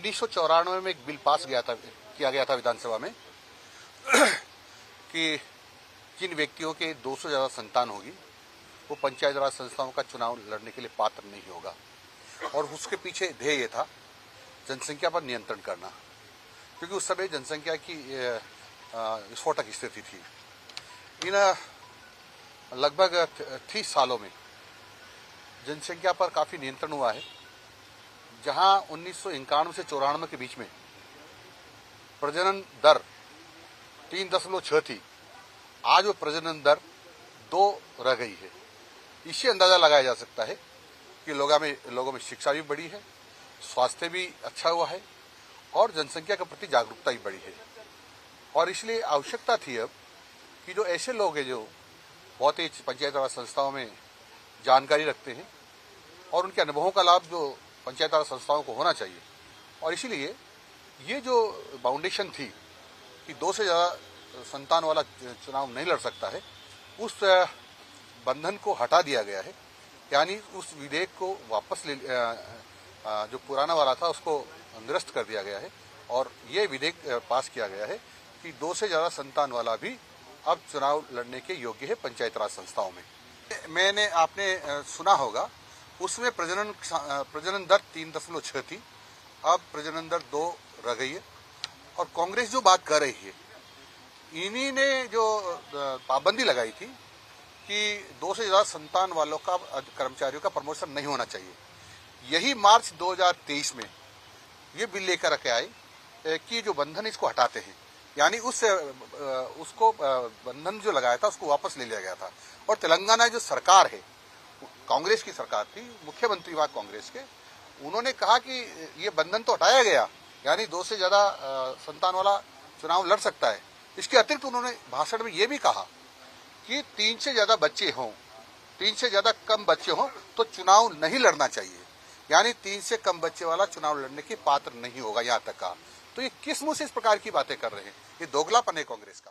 1994 में एक bill pass किया गया था विधानसभा में कि जिन व्यक्तियों के 200 से ज्यादा संतान होगी वो पंचायत राज संस्थाओं का चुनाव लड़ने के लिए पात्र नहीं होगा। और उसके पीछे ध्येय ये था जनसंख्या पर नियंत्रण करना, क्योंकि उस समय जनसंख्या की विस्फोटक स्थिति थी। इन लगभग 30 सालों में जनसंख्या पर काफी नियंत्रण हुआ है। जहां 1991 से 94 के बीच में प्रजनन दर 3.6 थी, आज वो प्रजनन दर 2 रह गई है। इससे अंदाजा लगाया जा सकता है कि लोगों में शिक्षा भी बढ़ी है, स्वास्थ्य भी अच्छा हुआ है और जनसंख्या के प्रति जागरूकता भी बढ़ी है। और इसलिए आवश्यकता थी अब कि जो ऐसे लोग हैं जो बहुत ही पंचायत राज संस्थाओं में जानकारी रखते हैं और उनके अनुभवों का लाभ जो पंचायत राज संस्थाओं को होना चाहिए, और इसीलिए ये जो बाउंडेशन थी कि 2 से ज्यादा संतान वाला चुनाव नहीं लड़ सकता है, उस बंधन को हटा दिया गया है। यानी उस विधेयक को वापस जो पुराना वाला था उसको निरस्त कर दिया गया है और ये विधेयक पास किया गया है कि 2 से ज्यादा संतान वाला भी अब चुनाव लड़ने के योग्य है पंचायत राज संस्थाओं में। आपने सुना होगा, उसमें प्रजनन दर 3.6 थी, अब प्रजनन दर 2 रह गई है। और कांग्रेस जो बात कर रही है, इन्हीं ने जो पाबंदी लगाई थी कि 2 से ज्यादा संतान वालों का कर्मचारियों का प्रमोशन नहीं होना चाहिए, यही मार्च 2023 में ये बिल लेकर के आए कि जो बंधन इसको हटाते हैं। यानी उसको बंधन जो लगाया था उसको वापस ले लिया गया था। और तेलंगाना जो सरकार है, कांग्रेस की सरकार थी, मुख्यमंत्री वहां कांग्रेस के, उन्होंने कहा कि ये बंधन तो हटाया गया, यानी 2 से ज्यादा संतान वाला चुनाव लड़ सकता है। इसके अतिरिक्त उन्होंने भाषण में ये भी कहा कि 3 से ज्यादा बच्चे हों, 3 से ज्यादा कम बच्चे हों तो चुनाव नहीं लड़ना चाहिए, यानी 3 से कम बच्चे वाला चुनाव लड़ने की पात्र नहीं होगा, यहां तक कहा। तो ये किस मुंह से इस प्रकार की बातें कर रहे हैं? ये दोगलापन है कांग्रेस का।